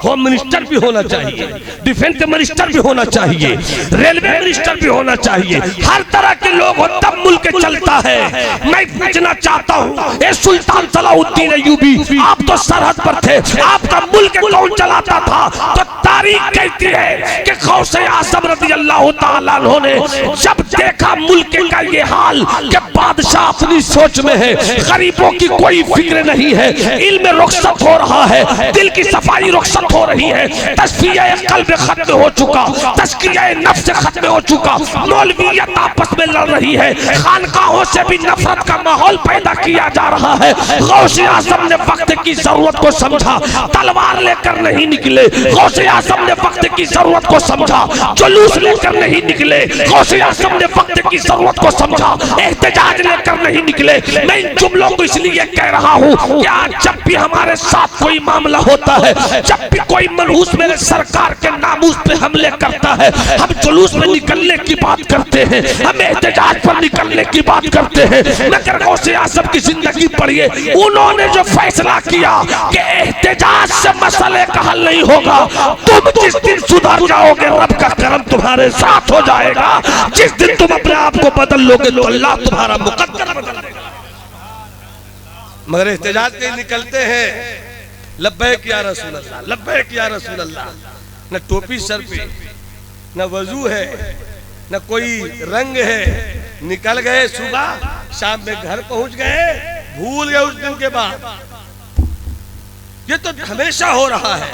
होम मिनिस्टर भी होना चाहिए, डिफेंस मिनिस्टर भी होना चाहिए, रेलवे मिनिस्टर भी होना चाहिए। हर तरह के लोग हो तब मुल्क चलता है। मैं पूछना चाहता हूँ, ए सुल्तान सलाउद्दीन अय्यूबी, आप तो सरहद पर थे, आपका मुल्क कौन चलाता था? तो तारीख कहती है कि गौसे आज़म रज़ी अल्लाह तआला अन्हु ने जब देखा मुल्क का ये हाल कि बादशाह अपनी सोच में है, गरीबों की कोई फिक्र नहीं है, इल्म रुखसत हो रहा है, दिल की सफाई रुखसत हो रही है, तस्फिया क़ल्ब खत्म हो चुका, तज़किया नफ्स खत्म हो चुका, मौलवियत आपस में लड़ रही है, खानकाहों से भी नफरत का माहौल पैदा किया जा रहा है। गौसे आज़म ने वक्त की जरूरत को समझा, तलवार लेकर नहीं निकले। गौसे आज़म ने वक्त की जरूरत को समझा, जुलूस लेकर नहीं निकले। गौसे आज़म ने वक्त की जरूरत को समझा, एहतजाज लेकर नहीं निकले। मैं इन जुमलों को इसलिए कह रहा हूँ कि आज जब भी हमारे साथ कोई मामला होता है, जब भी कोई मनहूस मेरे सरकार के नामूस पे हमले करता है, हम जुलूस में निकलने की बात करते हैं, हम एहतजाज पर निकलने की बात करते हैं। मगर गौसे आज़म की जिंदगी पढ़िए, उन्होंने जो फैसला किया कि एहतजाज से मसले का हल नहीं होगा, तुम जिस दिन सुधर जाओगे रब का करम तुम्हारे साथ हो जाएगा। जिस दिन तुम अपने आप को बदल लोगे तो अल्लाह तुम्हारा मुकद्दर बदल देगा। मगर एहतजाज के निकलते हैं, लब्बैक या रसूल अल्लाह, लब्बैक या रसूल अल्लाह। न टोपी सर पे, न वजू है, न कोई रंग है। निकल गए सुबह, शाम में घर पहुंच गए, भूल गए उस दिन के बाद। ये तो हमेशा हो रहा है।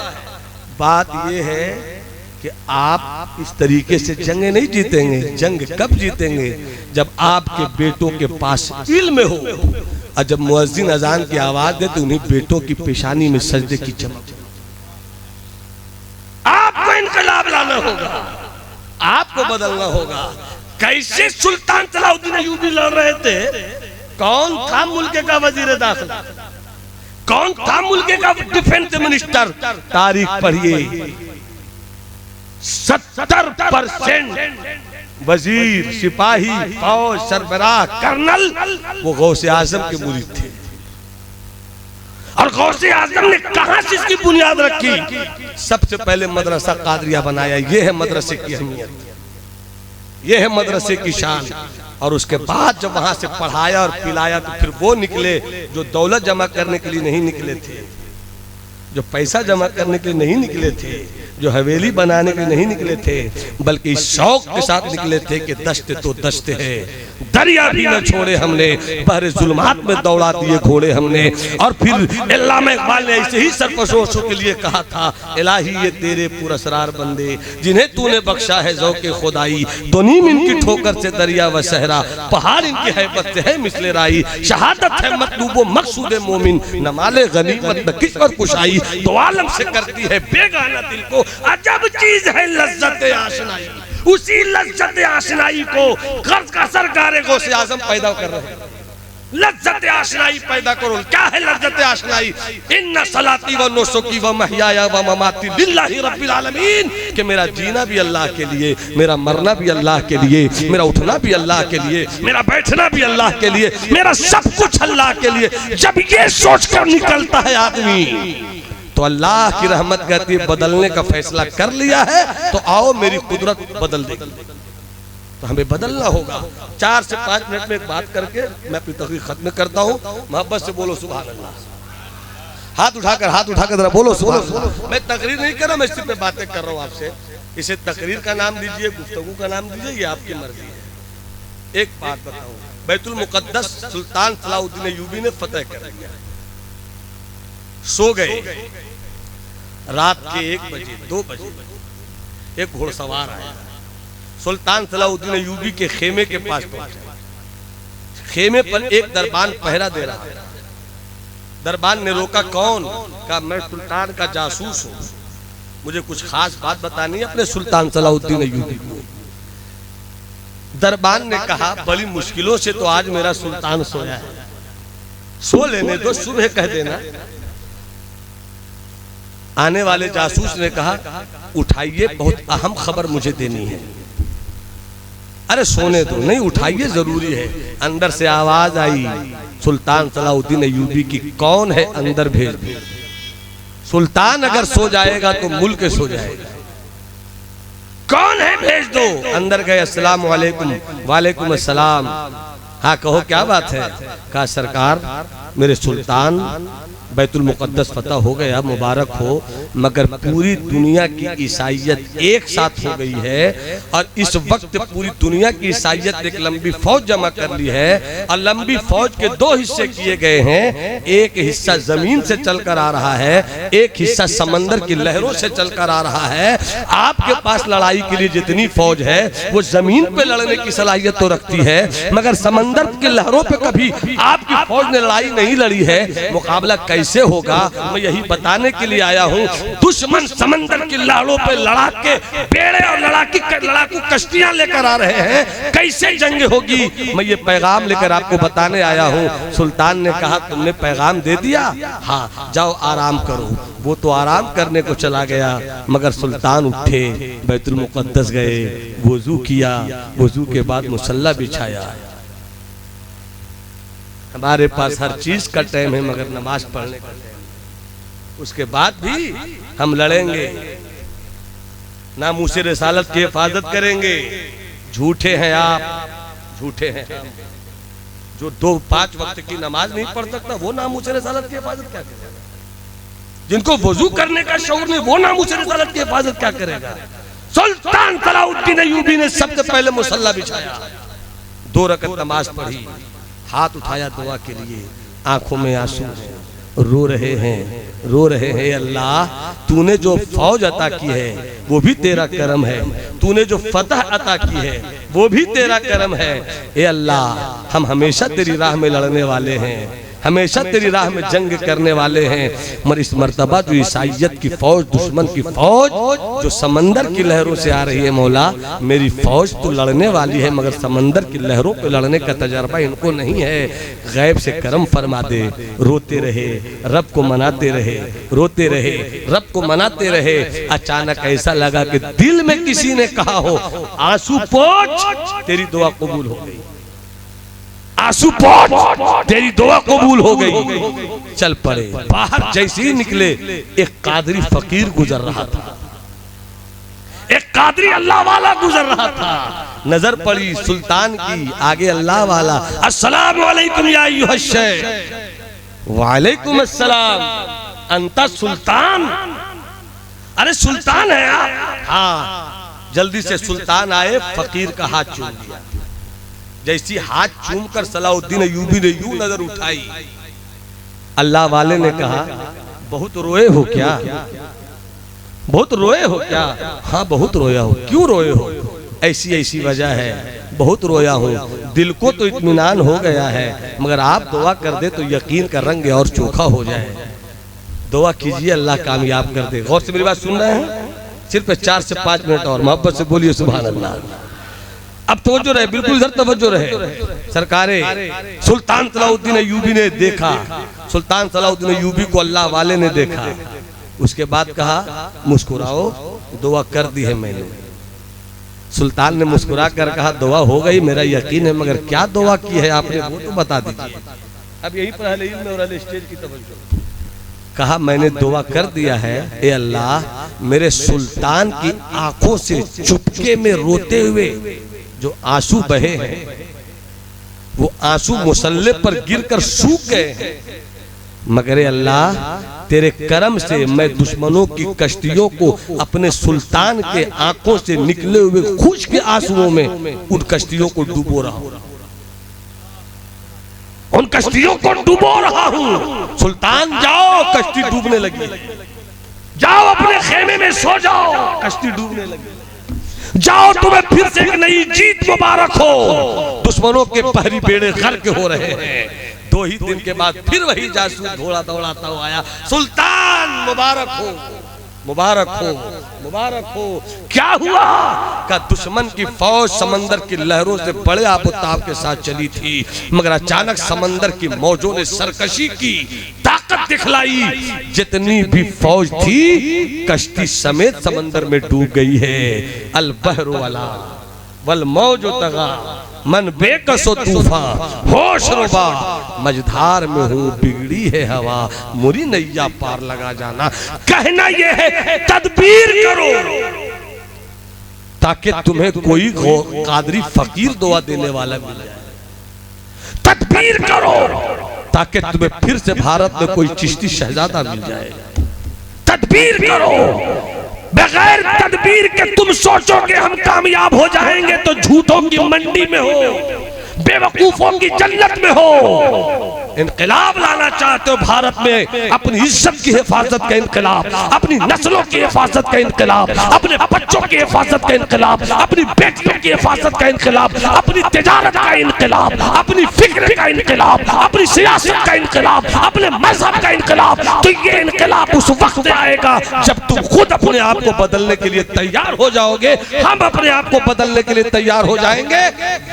बात ये है कि आप इस तरीके से जंग नहीं जीतेंगे। जंग कब जीतेंगे? जब आपके बेटों के पास इल्म हो, और जब मुअज्जिन अजान की आवाज दे तो उन्हीं बेटों की पेशानी में सजदे की चमक। आपको इनकलाब लाना होगा, आपको बदलना होगा। कैसे सुल्तान सलाउद्दीन अय्यूबी लड़ रहे थे कौन था मुल्क का वजीर दाखिला, कौन था मुल्क का डिफेंस मिनिस्टर? तारीख पढ़िए, 70% वजीर, सिपाही, फौज, सरबराह, कर्नल वो गौसे आजम के मुरीद थे। और गौसे आजम ने कहां से इसकी बुनियाद रखी? सबसे पहले मदरसा कादरिया बनाया। ये है मदरसे की अहमियत, ये है मदरसे की शान। और उसके बाद जब वहां से पढ़ाया और पिलाया तो फिर वो निकले जो दौलत जमा करने के लिए नहीं निकले थे, जो पैसा जमा करने के लिए नहीं निकले थे, जो हवेली बनाने के लिए नहीं निकले थे, बल्कि इस शौक के साथ निकले थे कि दश्त तो दश्त है, दरिया भी न छोड़े हमने, बहरे जुल्मात में दौड़ा दिए घोड़े हमने। और फिर अल्लामा इकबाल ने ऐसे ही सरपशों के लिए कहा था, इलाही ये तेरे पुरस्रार बंदे जिन्हें तूने बख्शा है ज़ौक़े खुदाई, तो नीम इनकी ठोकर से दरिया व सहरा, पहाड़ इनकी हैबत से है मिसले राई, शहादत है मतलूब मकसूद मोमिन, न माले गनीमत न किस्मत कुशाई, तो आलम से करती है बेगाना दिल को अजब चीज है लज्जत आशनाई। उसी लज्जत आशनाई को कर्ज का सरकार गौसे आजम पैदा कर रहे हैं। लज्जत आशनाई पैदा करो। क्या है लज्जत आशनाई? इन्ना सलाती व नुसुकी व महयाया व ममाती लिल्लाहि रब्बिल आलमीन, कि मेरा जीना भी अल्लाह के लिए, मेरा मरना भी अल्लाह के लिए, मेरा उठना भी अल्लाह के लिए, मेरा बैठना भी अल्लाह के लिए, मेरा सब कुछ अल्लाह के लिए। जब ये सोच कर निकलता है आदमी तो अल्लाह की रहमत कहती है बदलने का फैसला कर लिया है तो आओ मेरी कुदरत बदल देगी। तो हमें बदलना होगा। 4 से 5 मिनट में एक बात करके मैं अपनी तकरीर खत्म करता हूँ। मोहब्बत से बोलो सुभान अल्लाह। हाथ उठाकर जरा बोलो सुभान अल्लाह। मैं तकरीर नहीं कर रहा, मैं सिर्फ बातें कर रहा हूँ आपसे। इसे तकरीर का नाम दीजिए, गुफ्तगू का नाम दीजिए, ये आपकी मर्जी है। एक बात बताऊँ, बैतुल मुक़द्दस सुल्तान सलाहुद्दीन अय्यूबी ने फतह कर दिया। सो गए, रात के 1 बजे 2 बजे एक घोड़सवार आया, सुल्तान सलाहुद्दीन अय्यूबी के खेमे के पास पहुंचा। खेमे पर एक दरबान पहरा दे रहा है। दरबान ने रोका, कौन? कहा मैं सुल्तान का जासूस हूं, मुझे कुछ खास बात बतानी है अपने सुल्तान सलाहुद्दीन अय्यूबी को। दरबान ने कहा बड़ी मुश्किलों से तो आज मेरा सुल्तान सोया है, सो लेने दो, सुबह कह देना। आने वाले जासूस ने कहा उठाइए, बहुत अहम खबर मुझे देनी है। अरे सोने दो, नहीं उठाइए, जरूरी है। अंदर से आवाज आई सुल्तान सलाहुद्दीन अय्यूबी की, कौन है अंदर भेज दो। सुल्तान अगर सो जाएगा तो मुल्क सो जाएगा। कौन है भेज दो। अंदर गए, अस्सलाम वालेकुम। वालेकुम अस्सलाम। हाँ कहो क्या बात है। कहा सरकार मेरे सुल्तान बैतुल मुक़द्दस फतह हो गया, मुबारक हो, मगर पूरी दुनिया की ईसाइयत एक साथ हो गई है और इस वक्त पूरी दुनिया की ईसाइयत एक लंबी फौज जमा कर ली है और लंबी फौज के 2 हिस्से किए गए हैं। एक हिस्सा जमीन से चलकर आ रहा है, एक हिस्सा समंदर की लहरों से चलकर आ रहा है। आपके पास लड़ाई के लिए जितनी फौज है वो जमीन पे लड़ने की सलाहियत तो रखती है, मगर समंदर की लहरों पे कभी आपकी फौज ने लड़ाई नहीं लड़ी है। मुकाबला कैसे होगा मैं यही बताने के लिए आया हूँ। दुश्मन समंदर की लहरों पे लड़ा के बेड़े और लड़ाकू कश्तियां लेकर आ रहे हैं, कैसे जंग होगी मैं ये पैगाम लेकर आपको बताने आया हूँ। सुल्तान ने कहा तुमने पैगाम दे दिया, हाँ जाओ आराम करो। वो तो आराम करने को चला गया, मगर सुल्तान उठे, बैतुल मुक़द्दस गए, वुज़ू किया, वुज़ू के बाद मुसल्ला बिछाया। हमारे पास हर चीज का टाइम है मगर नमाज पढ़ने का टाइम। उसके बाद भी हम लड़ेंगे, नामूसे रिसालत की हिफाजत करेंगे। झूठे हैं आप, झूठे हैं हम। जो 2-5 वक्त की नमाज नहीं पढ़ सकता वो नामूसे रिसालत की हिफाजत क्या करेगा? जिनको वुज़ू करने का शौक नहीं वो नामूसे रिसालत की हिफाजत क्या करेगा? सुल्तान सलाहुद्दीन अय्यूबी ने सबसे पहले मुसल्ला बिछाया, 2 रकअत नमाज पढ़ी, हाथ उठाया दुआ के लिए, आंखों में आंसू हैं, रो रहे हैं अल्लाह तूने जो फौज अता की है वो भी तेरा करम है, तूने जो फतह अता की है वो भी तेरा करम है। ए अल्लाह हम हमेशा तेरी राह में लड़ने वाले हैं, हमेशा तेरी राह में जंग करने वाले हैं, मगर इस मर्तबा जो ईसाइयत की फौज, दुश्मन की फौज जो समंदर की लहरों से आ रही है मौला, मेरी फौज तो लड़ने वाली है मगर समंदर की लहरों पे लड़ने का तजर्बा इनको नहीं है। गैब से करम फरमा दे। रोते रहे, रब को मनाते रहे, रोते रहे, रब को मनाते रहे। अचानक ऐसा लगा कि दिल में किसी ने कहा हो आंसू पोंछ, तेरी दुआ कबूल हो गई। आंसू पोंछ, तेरी दुआ कबूल हो गई। चल पड़े। बाहर जैसे ही निकले एक कादरी फकीर गुजर रहा था, एक कादरी अल्लाह वाला गुजर रहा था। नजर पड़ी सुल्तान की, आगे अल्लाह वाला। अस्सलाम वालेकुम या अय्युहश शैख। वालेकुम अस्सलाम। अंता सुल्तान? अरे सुल्तान है आप? हाँ। जल्दी से सुल्तान आए, फकीर का हाथ चूम लिया। जैसी हाथ चूम कर सलाउद्दीन अय्यूबी ने यूं नजर उठाई, अल्लाह वाले ने कहा बहुत रोए हो क्या? बहुत रोए हो क्या? हाँ बहुत रोया हो। क्यों रोए हो? ऐसी ऐसी वजह है, बहुत रोया हूँ। दिल को तो इत्मीनान हो गया है, मगर आप दुआ कर दे तो यकीन का रंग और चोखा हो जाए। दुआ कीजिए, अल्लाह कामयाब कर दे। गौर से मेरी बात सुन रहे हैं? सिर्फ 4 से 5 मिनट और मोहब्बत से बोलिए सुभान अल्लाह। अब तवज्जो रहे, बिल्कुल इधर तवज्जो रहे। सरकारे सुल्तान सलाउद्दीन अय्यूबी ने देखा, सुल्तान सलाउद्दीन अय्यूबी को अल्लाह वाले ने देखा। उसके बाद कहा मुस्कुराओ, दुआ कर दी है मैंने। सुल्तान ने मुस्कुरा कर कहा दुआ हो गई, मेरा यकीन है, मगर क्या दुआ की है आपने वो तो बता दीजिए। अब यही पर अहले इल्म और अहले स्टेज की तवज्जो। कहा मैंने दुआ कर दिया है, ए अल्लाह मेरे सुल्तान की आंखों से चुपके में रोते हुए जो आंसू बहे हैं वो आंसू मुसल्ले पर गिरकर सूख गए हैं, मगर अल्लाह तेरे करम से मैं दुश्मनों की कश्तियों को अपने सुल्तान के आंखों से निकले हुए खुश के आंसुओं में उन कश्तियों को डुबो रहा हूं, उन कश्तियों को डुबो रहा हूं। सुल्तान जाओ, कश्ती डूबने लगी। जाओ अपने खेमे में सो जाओ, कश्ती डूबने लगी। जाओ, तुम्हें फिर से एक नई जीत मुबारक हो। दुश्मनों के पहरी बेड़े गर्क हो रहे हैं। 2 ही दिन के बाद फिर वही जासूस घोड़ा दौड़ाता हुआ आया, सुल्तान मुबारक हो, मुबारक हो, मुबारक हो। क्या हुआ? का दुश्मन की फौज समंदर की लहरों से बड़े आबोताब के साथ चली थी, मगर अचानक समंदर की मौजों ने सरकशी की, ताकत दिखलाई। जितनी भी फौज थी कश्ती समेत समंदर में डूब गई है। अल बहरु वला वल मौजो तगा मन बेकसो तूफान होश रुबा, मझधार में हूँ बिगड़ी है हवा, मुरी नैया पार लगा जाना। कहना यह है तदबीर करो ताकि तुम्हें कोई कादरी फकीर दुआ देने वाला मिल जाए। तदबीर करो ताकि तुम्हें फिर से भारत में कोई चिश्ती शहजादा मिल जाए। तदबीर करो। बगैर तदबीर के तुम सोचोगे हम कामयाब हो जाएंगे तो झूठों की मंडी में हो, बेवकूफों की जन्नत में हो। इनकलाब लाना चाहते हो भारत में, अपनी इज्जत की हिफाजत का इनकलाब, अपनी नस्लों की हिफाजत का इनकलाब, अपने बच्चों की हिफाजत का इनकलाब, अपनी बेटियों की हिफाजत का इनकलाब, अपनी तिजारत का इनकलाब, अपनी फिक्र का इनकलाब, अपनी सियासत का इनकलाब, अपने मजहब का इनकलाब। तो ये इनकलाब उस वक्त आएगा जब तुम खुद अपने आप को बदलने के लिए तैयार हो जाओगे। हम अपने आप को बदलने के लिए तैयार हो जाएंगे,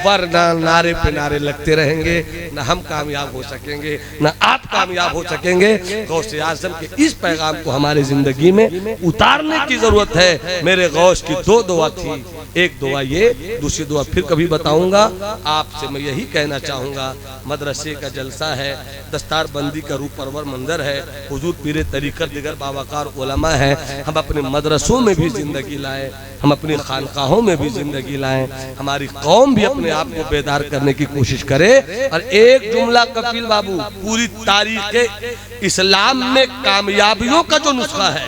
वरना नारे पे नारे लगते रहेंगे, न हम कामयाब हो सकेंगे न आप कामयाब हो सकेंगे। गौसे आज़म के इस पैगाम को हमारी जिंदगी में उतारने की जरूरत है। मेरे गौस की 2 दुआ थी, एक दुआ ये, दूसरी दुआ फिर कभी बताऊंगा। आपसे मैं यही कहना चाहूंगा, मदरसे का जलसा है, दस्तार बंदी का रूप परवर मंदिर है, हुजूर पीरे तरीक़त दिगर बावकार उलमा है। हम अपने मदरसों में भी जिंदगी लाएं, हम अपनी खानकाहों में भी जिंदगी लाएं, हमारी कौम भी अपने आप को बेदार करने की कोशिश करे। और एक जुमला कपिल बाबू, पूरी तारीख इस्लाम में कामयाबियों का जो नुस्खा है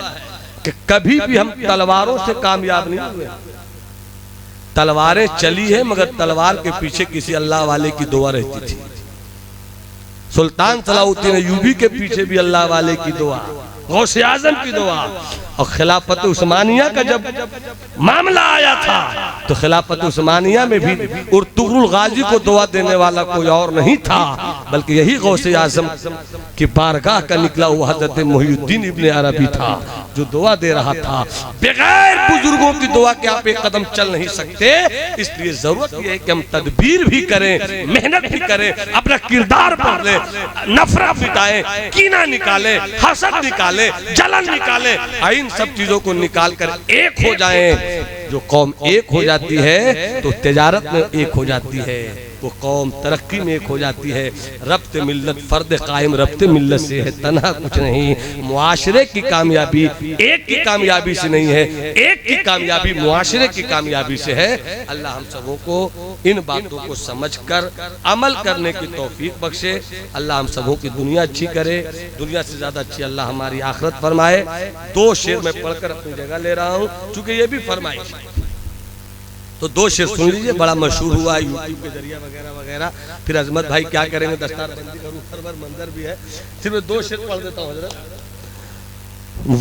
कि कभी भी हम तलवारों से कामयाब नहीं हुए। तलवारें चली है मगर तलवार के पीछे किसी अल्लाह वाले की दुआ रहती थी। सुल्तान सलाउद्दीन अय्यूबी के पीछे भी अल्लाह वाले की दुआ, गौसे आज़म की दुआ। और खिलाफत उस्मानिया का जब मामला आया था तो खिलाफत उस्मानिया में भी उर्तुगरुल गाजी को दुआ देने वाला कोई और नहीं था बल्कि यही गौसे आजम की बारगाह का निकला हुआ हजरत मुहिउद्दीन इब्ने अरबी था जो दुआ दे रहा था। बगैर बुजुर्गों की दुआ के आप एक कदम चल नहीं सकते, इसलिए जरूरत यह है कि हम तदबीर भी करें, मेहनत भी करें, अपना किरदार बदले, नफरत मिटाएं, कीना निकालें, हसद निकालें, जलन निकालें, इन सब चीजों को निकाल कर एक हो जाएं। जो कौम एक हो जाती है तो तिजारत में एक हो जाती है, वो कौम तरक्की में एक हो जाती है। रब्त मिल्लत फर्द कायम रब्त मिल्लत से है, तन्हा कुछ नहीं। मुआशरे की कामयाबी एक की कामयाबी से नहीं है, एक की कामयाबी मुआशरे की कामयाबी से है। अल्लाह हम सबों को इन बातों को समझकर अमल करने की तौफीक बख्शे। अल्लाह हम सबों की दुनिया अच्छी करे, दुनिया से ज्यादा अच्छी अल्लाह हमारी आखिरत फरमाए। 2 शेर में पढ़कर अपनी जगह ले रहा हूँ चूंकि ये भी फरमाइश, तो 2 शेर सुन लीजिए, बड़ा मशहूर हुआ यूट्यूब के जरिए वगैरह वगैरह। फिर अजमत भाई क्या करेंगे, दस्तार बंदी करूं, सरवर मंजर भी है, सिर्फ 2 शेर पढ़ देता हूँ हजरत।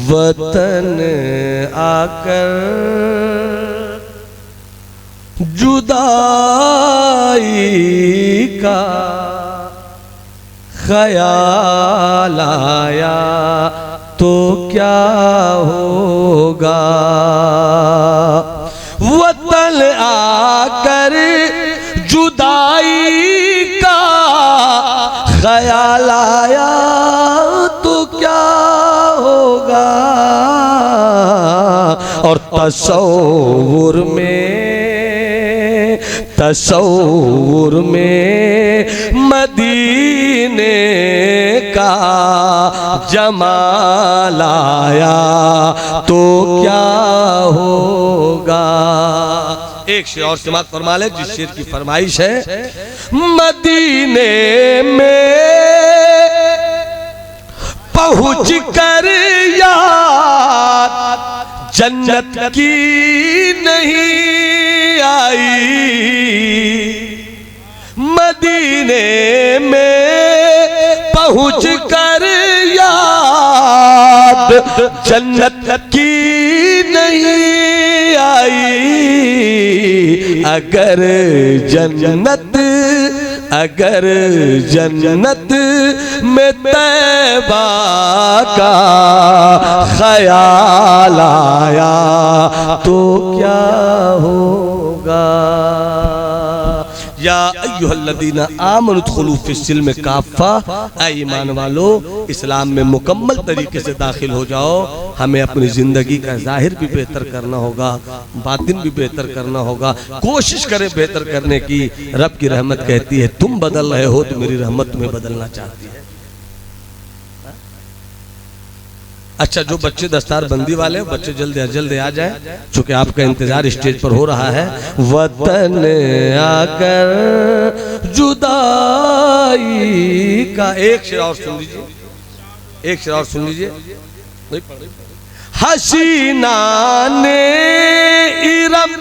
वतन आकर जुदाई का ख्याल आया तो क्या होगा, वतन आकर जुदाई का ख्याल आया तो क्या होगा, और तसव्वुर में मदीने का जमाल आया तो क्या होगा। एक शेर और समाप्त फरमा ले, जिस शेर की फरमाइश है। मदीने में पहुंच कर याद जन्नत की नहीं आई, मदीने में पहुंच कर याद जन्नत की नहीं आई, अगर जन्नत में तैबा का ख्याल आया तो क्या होगा। या अय्युहल्लज़ीना आमनु उदखुलू फिस्सिल्म काफ़ा, ऐ ईमान वालो इस्लाम में मुकम्मल तरीके से दाखिल हो जाओ। हमें अपनी जिंदगी का जाहिर भी बेहतर करना होगा, बातिन भी बेहतर करना होगा, कोशिश करें बेहतर करने की। रब की रहमत कहती है तुम बदल रहे हो तो मेरी रहमत तुम्हें बदलना चाहती है। अच्छा, जो बच्चे दस्तार बंदी वाले बच्चे जल्द आ जाए, चूंकि आपका इंतजार स्टेज पर हो रहा है। वतन आकर जुदाई का एक शेर और सुन लीजिए, एक शेर और सुन लीजिए। हसीना ने इरम,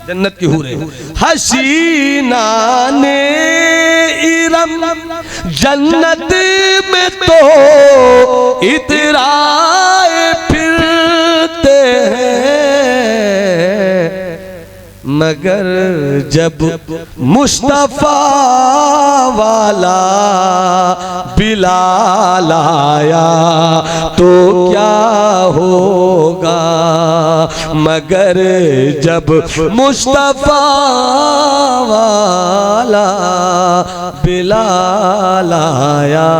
जन्नत की हूरें, हसीना ने इरम जन्नत में तो इतराए फिरते हैं, मगर जब मुस्तफा वाला बिलाल आया तो क्या होगा, मगर जब मुस्तफा वाला बिलाल आया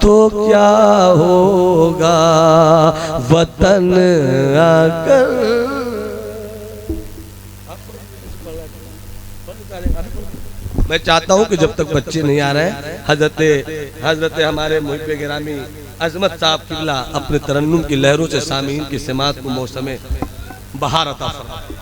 तो क्या होगा। वतन आकर मैं चाहता हूं कि जब तक बच्चे नहीं आ रहे हैं, हजरत हमारे मुहिब गिरामी अजमत साहब किबला अपने तरन्नुम की लहरों से सामीन की समात को मौसम बहार अता फरमाए।